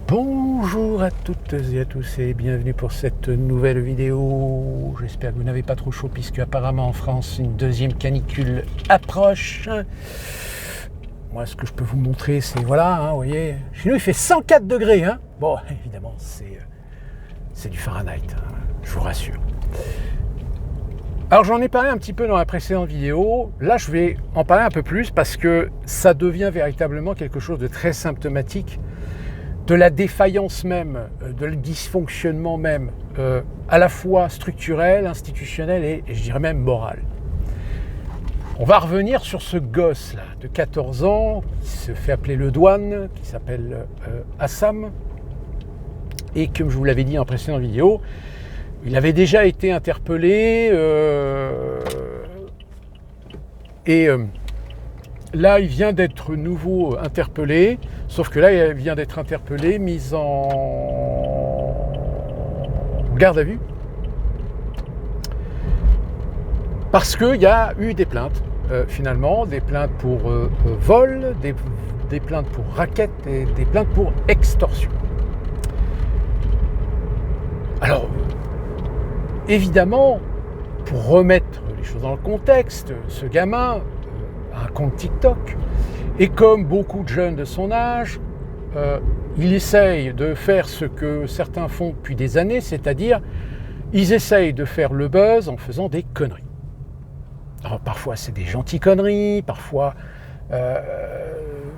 Bonjour à toutes et à tous et bienvenue pour cette nouvelle vidéo. J'espère que vous n'avez pas trop chaud puisque apparemment en France une deuxième canicule approche. Moi ce que je peux vous montrer c'est voilà, vous voyez, chez nous il fait 104 degrés. Bon évidemment c'est du Fahrenheit, je vous rassure. Alors j'en ai parlé un petit peu dans la précédente vidéo, là je vais en parler un peu plus parce que ça devient véritablement quelque chose de très symptomatique de la défaillance même, de le dysfonctionnement même, à la fois structurel, institutionnel et je dirais même moral. On va revenir sur ce gosse-là de 14 ans qui se fait appeler le Douane, qui s'appelle Assam, et comme je vous l'avais dit en précédente vidéo, il avait déjà été interpellé là, il vient d'être nouveau interpellé, sauf que là, il vient d'être interpellé, mis en garde à vue, parce qu'il y a eu des plaintes, finalement, des plaintes pour vol, des plaintes pour racket et des plaintes pour extorsion. Alors, évidemment, pour remettre les choses dans le contexte, ce gamin un compte TikTok, et comme beaucoup de jeunes de son âge, il essaye de faire ce que certains font depuis des années, c'est-à-dire ils essayent de faire le buzz en faisant des conneries. Alors parfois c'est des gentilles conneries, parfois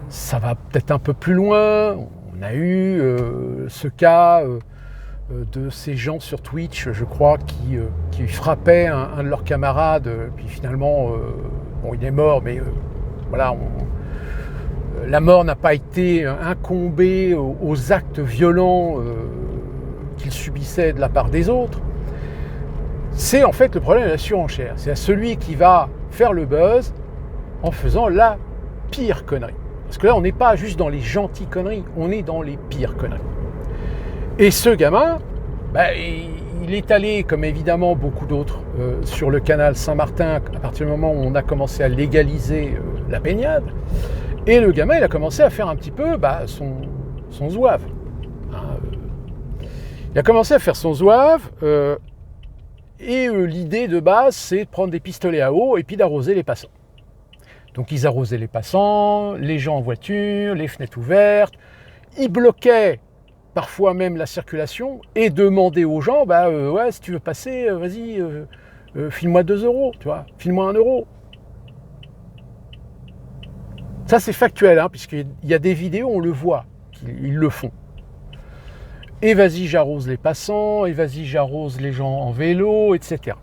ça va peut-être un peu plus loin. On a eu ce cas de ces gens sur Twitch, je crois, qui frappaient un de leurs camarades, puis finalement, bon, il est mort, mais voilà, la mort n'a pas été incombée aux actes violents qu'il subissait de la part des autres. C'est en fait le problème de la surenchère. C'est à celui qui va faire le buzz en faisant la pire connerie. Parce que là, on n'est pas juste dans les gentilles conneries, on est dans les pires conneries. Et ce gamin, il est allé, comme évidemment beaucoup d'autres, sur le canal Saint-Martin à partir du moment où on a commencé à légaliser la baignade. Et le gamin, il a commencé à faire un petit peu son zouave. Il a commencé à faire son zouave, et l'idée de base, c'est de prendre des pistolets à eau et puis d'arroser les passants. Donc ils arrosaient les passants, les gens en voiture, les fenêtres ouvertes, ils bloquaient parfois même la circulation, et demander aux gens, ouais, si tu veux passer, vas-y, file-moi 2 €, tu vois, file-moi 1 €. Ça c'est factuel, puisqu'il y a des vidéos, on le voit, ils le font. Et vas-y, j'arrose les passants, et vas-y, j'arrose les gens en vélo, etc.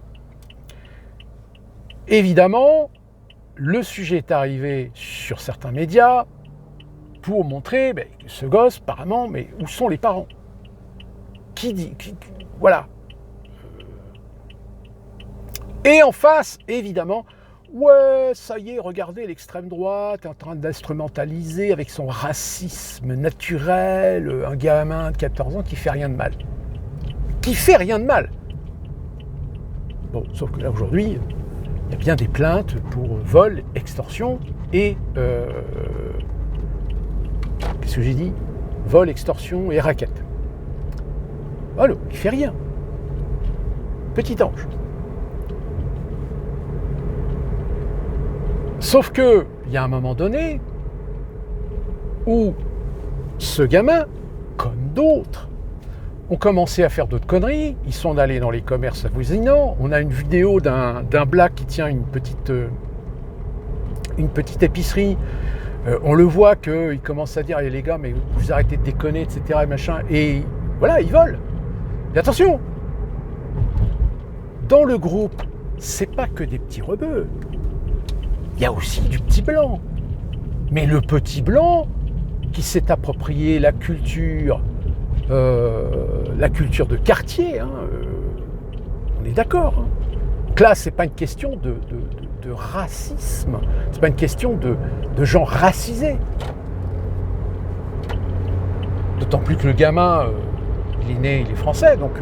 Évidemment, le sujet est arrivé sur certains médias, pour montrer ce gosse, apparemment, mais où sont les parents ? Voilà. Et en face, évidemment, ouais, ça y est, regardez, l'extrême droite est en train d'instrumentaliser avec son racisme naturel un gamin de 14 ans qui fait rien de mal. Qui fait rien de mal. Bon, sauf que là, aujourd'hui, il y a bien des plaintes pour vol, extorsion et... qu'est-ce que j'ai dit ? Vol, extorsion et racket. Allô, il fait rien. Petit ange. Sauf que, il y a un moment donné où ce gamin, comme d'autres, ont commencé à faire d'autres conneries. Ils sont allés dans les commerces avoisinants. On a une vidéo d'un black qui tient une petite épicerie. On le voit qu'il commence à dire les gars, mais vous arrêtez de déconner, etc. Et machin. Et voilà, ils volent. Et attention, dans le groupe, c'est pas que des petits rebeux. Il y a aussi du petit blanc. Mais le petit blanc qui s'est approprié la culture de quartier, on est d'accord. Donc là, c'est pas une question de racisme, c'est pas une question de gens racisés. D'autant plus que le gamin, il est né, il est français, donc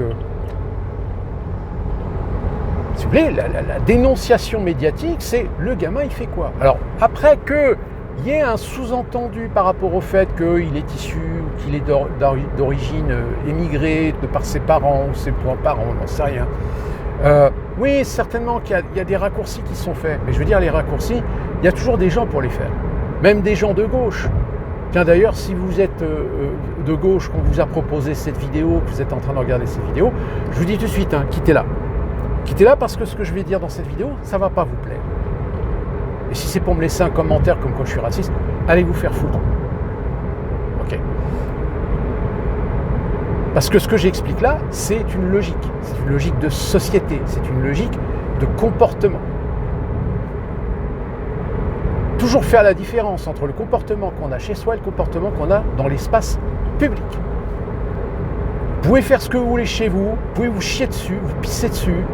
si vous voulez, la dénonciation médiatique, c'est le gamin, il fait quoi ? Alors, après que il y ait un sous-entendu par rapport au fait qu'il est issu ou qu'il est d'origine émigrée de par ses parents ou ses parents, on n'en sait rien. Oui, certainement qu'il y a des raccourcis qui sont faits, mais je veux dire, les raccourcis, il y a toujours des gens pour les faire, même des gens de gauche. Tiens, d'ailleurs, si vous êtes de gauche, qu'on vous a proposé cette vidéo, que vous êtes en train de regarder cette vidéo, je vous dis tout de suite, quittez-la. Quittez-la parce que ce que je vais dire dans cette vidéo, ça ne va pas vous plaire. Et si c'est pour me laisser un commentaire comme quoi je suis raciste, allez vous faire foutre. Ok. Parce que ce que j'explique là, c'est une logique. C'est une logique de société. C'est une logique de comportement. Toujours faire la différence entre le comportement qu'on a chez soi et le comportement qu'on a dans l'espace public. Vous pouvez faire ce que vous voulez chez vous, vous pouvez vous chier dessus, vous pisser dessus,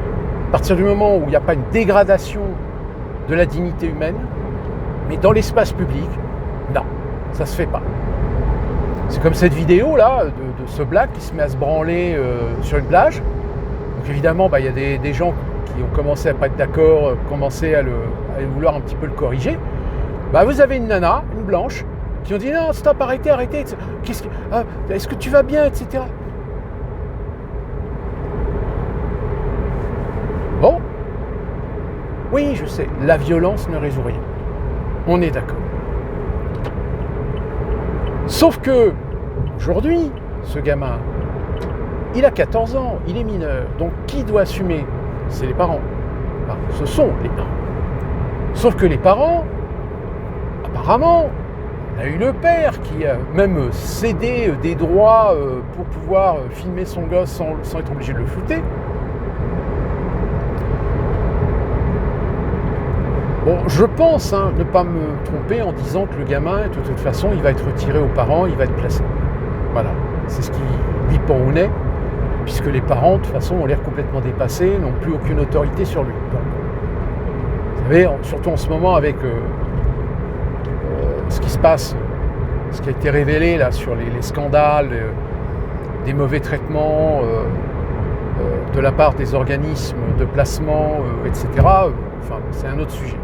à partir du moment où il n'y a pas une dégradation de la dignité humaine, mais dans l'espace public, non, ça se fait pas. C'est comme cette vidéo là de ce black qui se met à se branler sur une plage. Donc évidemment, il y a des gens qui ont commencé à pas être d'accord, commencé à vouloir un petit peu le corriger. Vous avez une nana, une blanche, qui ont dit non, stop, arrêtez, est-ce que tu vas bien, etc. Bon, oui, je sais, la violence ne résout rien. On est d'accord. Sauf que, aujourd'hui, ce gamin, il a 14 ans, il est mineur. Donc, qui doit assumer? C'est les parents. Ce sont les parents. Sauf que les parents, apparemment, on a eu le père qui a même cédé des droits pour pouvoir filmer son gosse sans être obligé de le flouter. Bon, je pense ne pas me tromper en disant que le gamin, de toute façon, il va être retiré aux parents, il va être placé. Voilà, c'est ce qui lui pend au nez, puisque les parents, de toute façon, ont l'air complètement dépassés, n'ont plus aucune autorité sur lui. Donc, vous savez, surtout en ce moment avec ce qui se passe, ce qui a été révélé là sur les scandales, des mauvais traitements de la part des organismes de placement, etc. Enfin, c'est un autre sujet.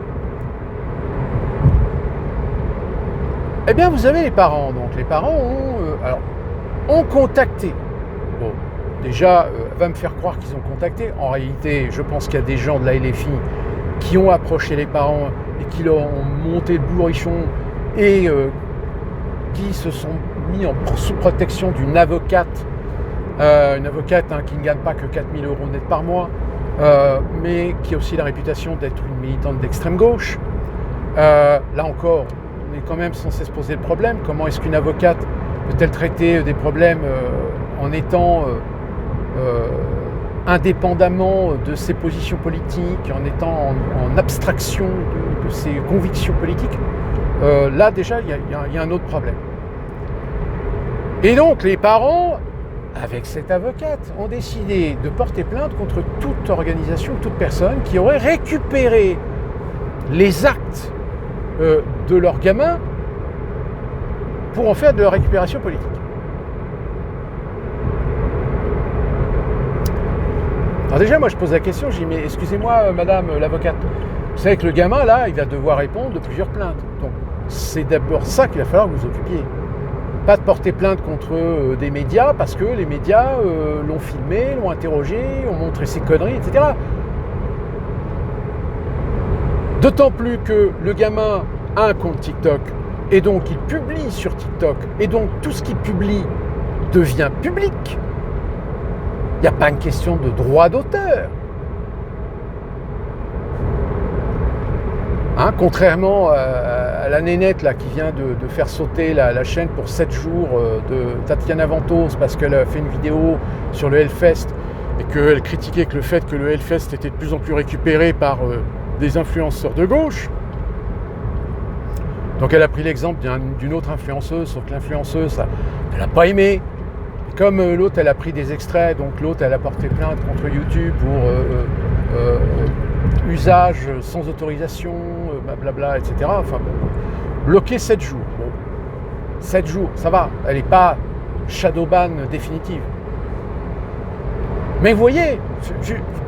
Eh bien, vous avez les parents. Donc, les parents ont contacté. Bon, déjà, va me faire croire qu'ils ont contacté. En réalité, je pense qu'il y a des gens de la LFI qui ont approché les parents et qui leur ont monté le bourrichon et qui se sont mis sous protection d'une avocate. Une avocate qui ne gagne pas que 4 000 € net par mois, mais qui a aussi la réputation d'être une militante d'extrême gauche. Là encore, on est quand même censé se poser le problème. Comment est-ce qu'une avocate peut-elle traiter des problèmes en étant indépendamment de ses positions politiques, en étant en abstraction de ses convictions politiques? Là déjà, il y a un autre problème. Et donc les parents, avec cette avocate, ont décidé de porter plainte contre toute organisation, toute personne qui aurait récupéré les actes de leur gamin pour en faire de la récupération politique. Alors déjà, moi je pose la question, je dis mais excusez-moi madame l'avocate, vous savez que le gamin là, il va devoir répondre de plusieurs plaintes. Donc c'est d'abord ça qu'il va falloir que vous occupiez. Pas de porter plainte contre des médias parce que les médias l'ont filmé, l'ont interrogé, ont montré ses conneries, etc. D'autant plus que le gamin a un compte TikTok et donc il publie sur TikTok et donc tout ce qu'il publie devient public. Il n'y a pas une question de droit d'auteur. Contrairement à la nénette là, qui vient de faire sauter la chaîne pour 7 jours de Tatiana Ventos parce qu'elle a fait une vidéo sur le Hellfest et qu'elle critiquait que le fait que le Hellfest était de plus en plus récupéré par des influenceurs de gauche. Donc elle a pris l'exemple d'une autre influenceuse, sauf que l'influenceuse, elle n'a pas aimé. Et comme l'autre, elle a pris des extraits, donc l'autre, elle a porté plainte contre YouTube pour usage sans autorisation, blablabla, etc. Enfin bon, bloqué 7 jours. Bon, 7 jours, ça va, elle n'est pas shadowban définitive. Mais vous voyez,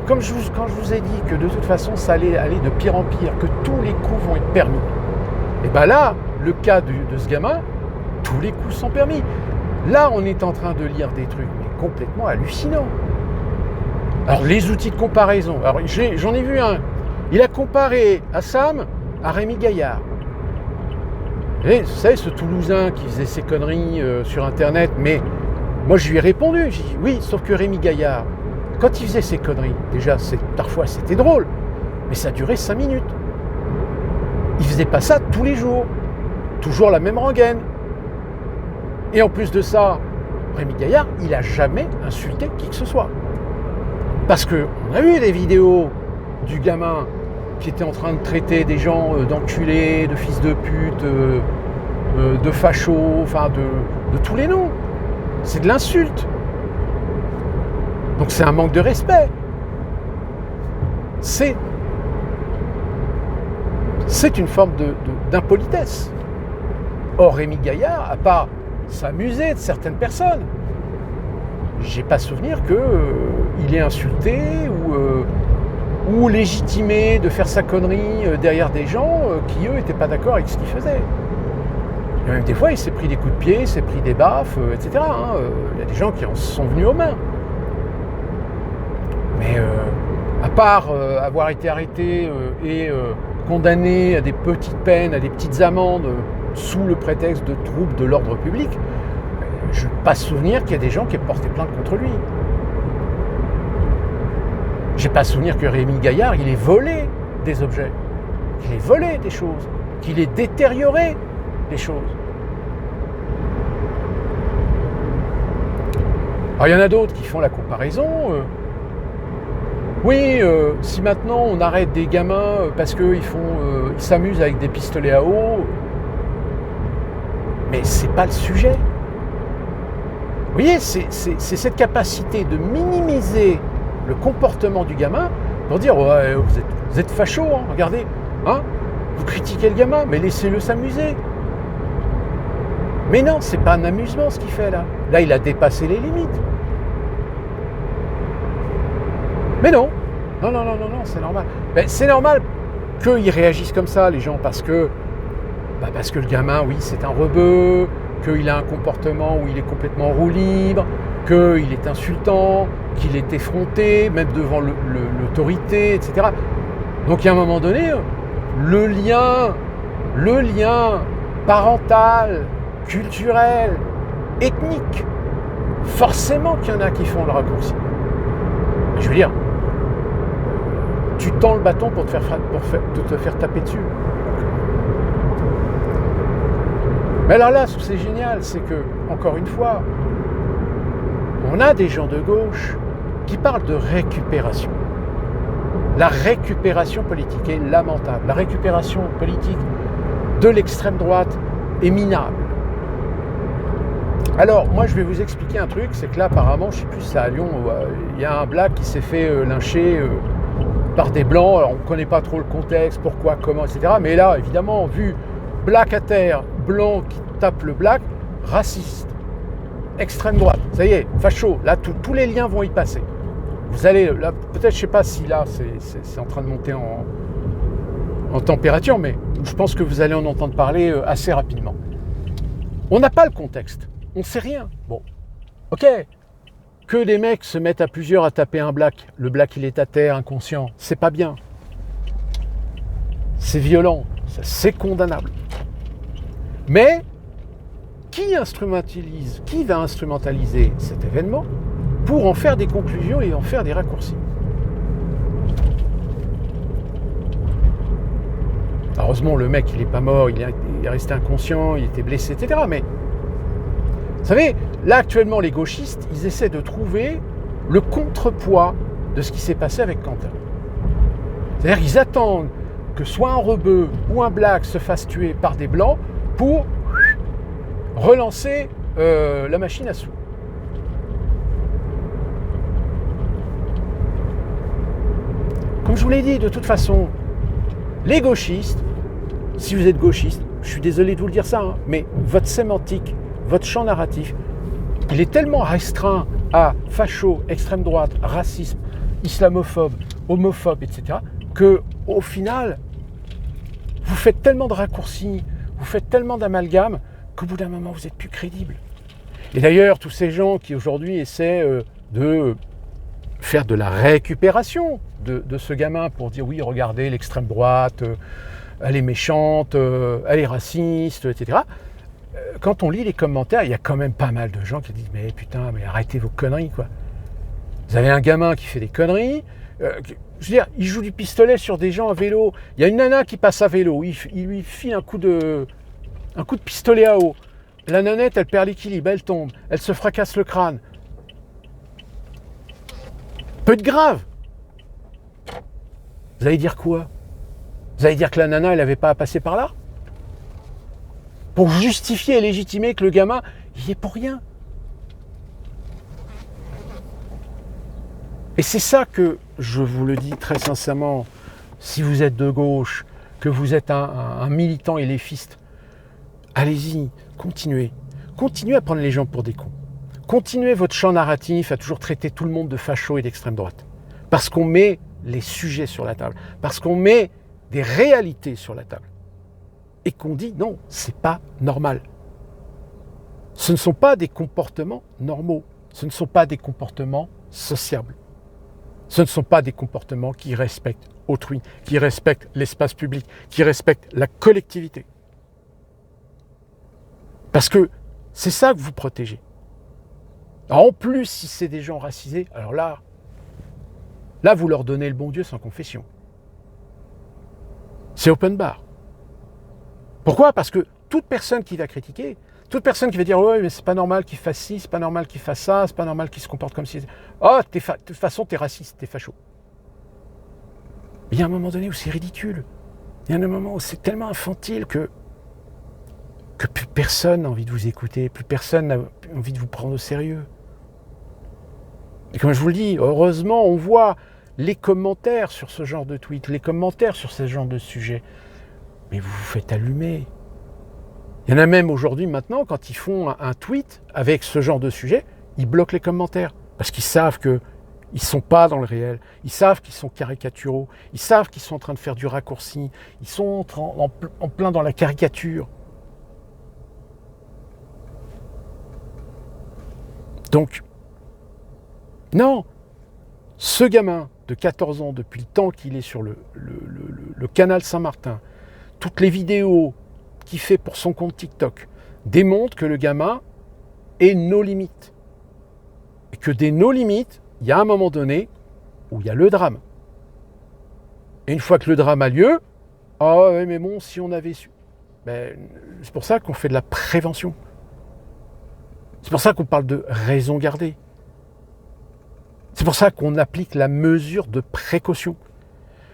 quand je vous ai dit que de toute façon ça allait aller de pire en pire, que tous les coups vont être permis, et bien là, le cas de ce gamin, tous les coups sont permis. Là, on est en train de lire des trucs mais complètement hallucinants. Alors, les outils de comparaison. Alors, j'en ai vu un. Il a comparé Assam à Rémi Gaillard. Et, vous savez, ce Toulousain qui faisait ses conneries sur Internet, mais moi, je lui ai répondu. J'ai dit, oui, sauf que Rémi Gaillard, quand il faisait ses conneries, déjà, parfois, c'était drôle, mais ça durait 5 minutes. Il faisait pas ça tous les jours. Toujours la même rengaine. Et en plus de ça, Rémi Gaillard, il n'a jamais insulté qui que ce soit. Parce qu'on a vu des vidéos du gamin qui était en train de traiter des gens d'enculés, de fils de pute, de fachos, enfin de tous les noms. C'est de l'insulte. Donc c'est un manque de respect. C'est une forme d'impolitesse. Or, Rémi Gaillard, à part s'amuser de certaines personnes, j'ai pas souvenir qu'il ait insulté ou légitimé de faire sa connerie derrière des gens qui, eux, n'étaient pas d'accord avec ce qu'il faisait. Et même des fois, il s'est pris des coups de pied, il s'est pris des baffes, etc. Il y a des gens qui en sont venus aux mains. Mais à part avoir été arrêté et condamné à des petites peines, à des petites amendes sous le prétexte de troubles de l'ordre public, je n'ai pas souvenir qu'il y a des gens qui aient porté plainte contre lui. J'ai pas souvenir que Rémi Gaillard, il ait volé des objets, qu'il ait volé des choses, qu'il ait détérioré des choses. Alors il y en a d'autres qui font la comparaison. Si maintenant on arrête des gamins parce qu'ils s'amusent avec des pistolets à eau, mais c'est pas le sujet. Vous voyez, c'est cette capacité de minimiser le comportement du gamin pour dire ouais, vous êtes facho, hein, regardez, hein, vous critiquez le gamin, mais laissez-le s'amuser. Mais non, c'est pas un amusement ce qu'il fait là. Là, il a dépassé les limites. Mais non, c'est normal. Ben, c'est normal qu'ils réagissent comme ça, les gens, parce que le gamin, oui, c'est un rebeu, qu'il a un comportement où il est complètement en roue libre, qu'il est insultant, qu'il est effronté, même devant l'autorité, etc. Donc, à un moment donné, le lien parental, culturel, ethnique, forcément qu'il y en a qui font le raccourci. Je veux dire, tu tends le bâton pour te faire taper dessus. Mais alors là, ce que c'est génial, c'est que, encore une fois, on a des gens de gauche qui parlent de récupération. La récupération politique est lamentable. La récupération politique de l'extrême droite est minable. Alors, moi, je vais vous expliquer un truc, c'est que là, apparemment, je ne sais plus, c'est à Lyon, il y a un black qui s'est fait lyncher par des blancs. Alors, on ne connaît pas trop le contexte, pourquoi, comment, etc. Mais là, évidemment, vu black à terre, blanc qui tape le black, raciste, extrême droite, ça y est, facho, là, tous les liens vont y passer. Vous allez, là, peut-être, je ne sais pas si là, c'est en train de monter en température, mais je pense que vous allez en entendre parler assez rapidement. On n'a pas le contexte. On ne sait rien. Bon, ok. Que des mecs se mettent à plusieurs à taper un black, le black il est à terre, inconscient, c'est pas bien. C'est violent, c'est condamnable. Mais qui va instrumentaliser cet événement pour en faire des conclusions et en faire des raccourcis? Heureusement, le mec il n'est pas mort, il est resté inconscient, il était blessé, etc. Mais vous savez, là actuellement les gauchistes, ils essaient de trouver le contrepoids de ce qui s'est passé avec Quentin. C'est-à-dire qu'ils attendent que soit un rebeu ou un black se fasse tuer par des blancs pour relancer la machine à sous. Comme je vous l'ai dit, de toute façon, les gauchistes, si vous êtes gauchiste, je suis désolé de vous le dire ça, hein, mais votre sémantique, votre champ narratif, il est tellement restreint à facho, extrême droite, racisme, islamophobe, homophobe, etc., que au final, vous faites tellement de raccourcis, vous faites tellement d'amalgames qu'au bout d'un moment, vous n'êtes plus crédible. Et d'ailleurs, tous ces gens qui aujourd'hui essaient de faire de la récupération de ce gamin pour dire oui, regardez, l'extrême droite, elle est méchante, elle est raciste, etc. Quand on lit les commentaires, il y a quand même pas mal de gens qui disent mais putain, mais arrêtez vos conneries, quoi. Vous avez un gamin qui fait des conneries, je veux dire, il joue du pistolet sur des gens à vélo. Il y a une nana qui passe à vélo, il lui file un coup de pistolet à eau. La nanette, elle perd l'équilibre, elle tombe, elle se fracasse le crâne. Peu de grave. Vous allez dire quoi? Vous allez dire que la nana, elle n'avait pas à passer par là? Pour justifier et légitimer que le gamin, il y est pour rien. Et c'est ça que je vous le dis très sincèrement, si vous êtes de gauche, que vous êtes un militant éléphiste, allez-y, continuez. Continuez à prendre les gens pour des cons. Continuez votre champ narratif à toujours traiter tout le monde de facho et d'extrême droite. Parce qu'on met les sujets sur la table. Parce qu'on met des réalités sur la table. Et qu'on dit non, c'est pas normal. Ce ne sont pas des comportements normaux. Ce ne sont pas des comportements sociables. Ce ne sont pas des comportements qui respectent autrui, qui respectent l'espace public, qui respectent la collectivité. Parce que c'est ça que vous protégez. En plus, si c'est des gens racisés, alors là, vous leur donnez le bon Dieu sans confession. C'est open bar. Pourquoi? Parce que toute personne qui va critiquer, toute personne qui va dire « ouais, mais c'est pas normal qu'il fasse ci, c'est pas normal qu'il fasse ça, c'est pas normal qu'il se comporte comme ci. » Oh, de toute façon, t'es raciste, t'es facho. Il y a un moment donné où c'est ridicule. Il y a un moment où c'est tellement infantile que plus personne n'a envie de vous écouter, plus personne n'a envie de vous prendre au sérieux. Et comme je vous le dis, heureusement, on voit les commentaires sur ce genre de tweet, les commentaires sur ce genre de sujet. Mais vous vous faites allumer. Il y en a même aujourd'hui, maintenant, quand ils font un tweet avec ce genre de sujet, ils bloquent les commentaires. Parce qu'ils savent qu'ils ne sont pas dans le réel. Ils savent qu'ils sont caricaturaux. Ils savent qu'ils sont en train de faire du raccourci. Ils sont en plein dans la caricature. Donc, non, ce gamin de 14 ans, depuis le temps qu'il est sur le canal Saint-Martin, toutes les vidéos qu'il fait pour son compte TikTok démontrent que le gamin est no limites. Et que des no limites, il y a un moment donné où il y a le drame. Et une fois que le drame a lieu, ah ouais, mais bon, si on avait su. Ben, c'est pour ça qu'on fait de la prévention. C'est pour ça qu'on parle de raison gardée. C'est pour ça qu'on applique la mesure de précaution.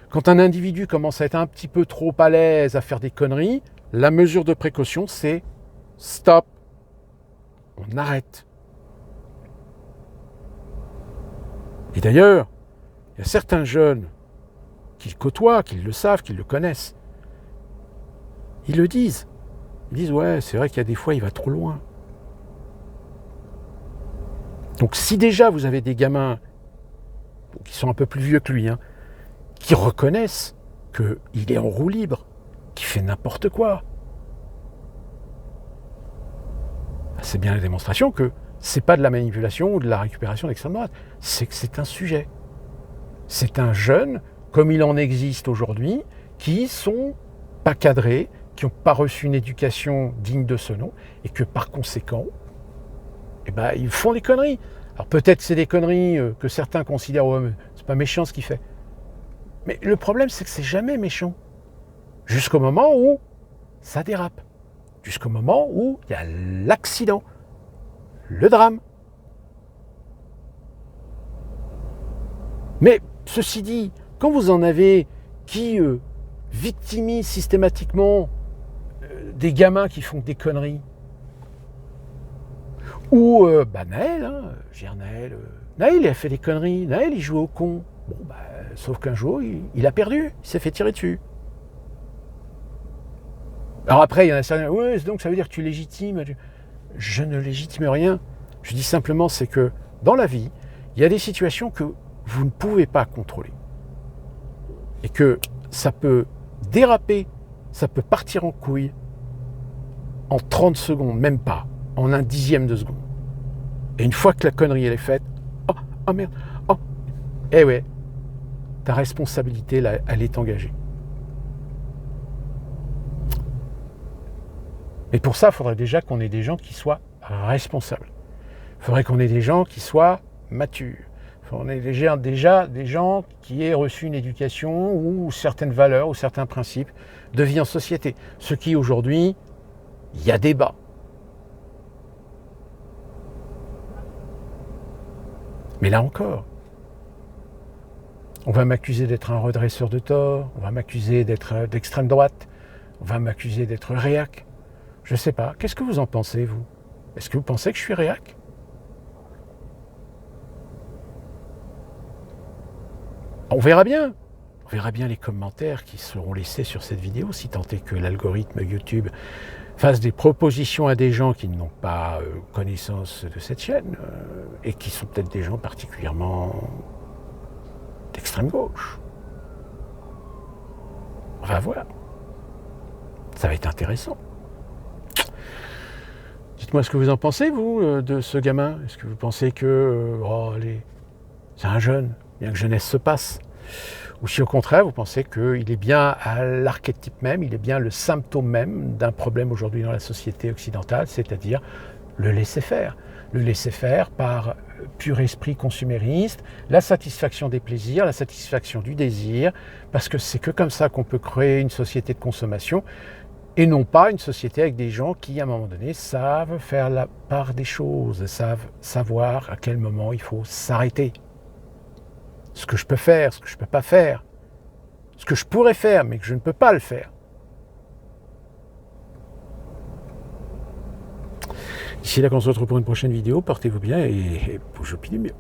Quand un individu commence à être un petit peu trop à l'aise à faire des conneries, la mesure de précaution, c'est stop, on arrête. Et d'ailleurs, il y a certains jeunes qui le côtoient, qui le savent, qui le connaissent. Ils le disent. Ils disent, ouais, c'est vrai qu'il y a des fois, il va trop loin. Donc si déjà vous avez des gamins qui sont un peu plus vieux que lui, qui reconnaissent qu'il est en roue libre, qu'il fait n'importe quoi, c'est bien la démonstration que c'est pas de la manipulation ou de la récupération d'extrême droite, c'est que c'est un sujet. C'est un jeune, comme il en existe aujourd'hui, qui sont pas cadrés, qui n'ont pas reçu une éducation digne de ce nom, et que par conséquent, ils font des conneries. Alors peut-être c'est des conneries que certains considèrent, ouais, mais c'est pas méchant ce qu'il fait. Mais le problème, c'est que c'est jamais méchant. Jusqu'au moment où ça dérape. Jusqu'au moment où il y a l'accident, le drame. Mais ceci dit, quand vous en avez qui victimisent systématiquement des gamins qui font des conneries, ou Naël, Naël il a fait des conneries, Naël il joue au con. Bon, sauf qu'un jour il a perdu, il s'est fait tirer dessus. Alors après il y en a certains, oui, donc ça veut dire que tu légitimes. Je ne légitime rien. Je dis simplement c'est que dans la vie, il y a des situations que vous ne pouvez pas contrôler. Et que ça peut déraper, ça peut partir en couille. en 30 secondes, même pas, en un dixième de seconde. Et une fois que la connerie elle est faite, oh merde, eh ouais, ta responsabilité, là, elle est engagée. Et pour ça, il faudrait déjà qu'on ait des gens qui soient responsables. Il faudrait qu'on ait des gens qui soient matures. Il faudrait déjà des gens qui aient reçu une éducation ou certaines valeurs ou certains principes de vie en société. Ce qui, aujourd'hui, il y a débat. Mais là encore, on va m'accuser d'être un redresseur de tort, on va m'accuser d'être d'extrême droite, on va m'accuser d'être réac. Je ne sais pas. Qu'est-ce que vous en pensez, vous? Est-ce que vous pensez que je suis réac? On verra bien. On verra bien les commentaires qui seront laissés sur cette vidéo, si tant est que l'algorithme YouTube fasse des propositions à des gens qui n'ont pas connaissance de cette chaîne et qui sont peut-être des gens particulièrement d'extrême gauche. On va voir. Ça va être intéressant. Dites-moi ce que vous en pensez, vous, de ce gamin. Est-ce que vous pensez que c'est un jeune, bien que jeunesse se passe? Ou si au contraire, vous pensez qu'il est bien à l'archétype même, il est bien le symptôme même d'un problème aujourd'hui dans la société occidentale, c'est-à-dire le laisser-faire. Le laisser-faire par pur esprit consumériste, la satisfaction des plaisirs, la satisfaction du désir, parce que c'est que comme ça qu'on peut créer une société de consommation, et non pas une société avec des gens qui, à un moment donné, savent faire la part des choses, savent savoir à quel moment il faut s'arrêter. Ce que je peux faire, ce que je ne peux pas faire, ce que je pourrais faire, mais que je ne peux pas le faire. D'ici là qu'on se retrouve pour une prochaine vidéo, portez-vous bien et bougez au pied du mur.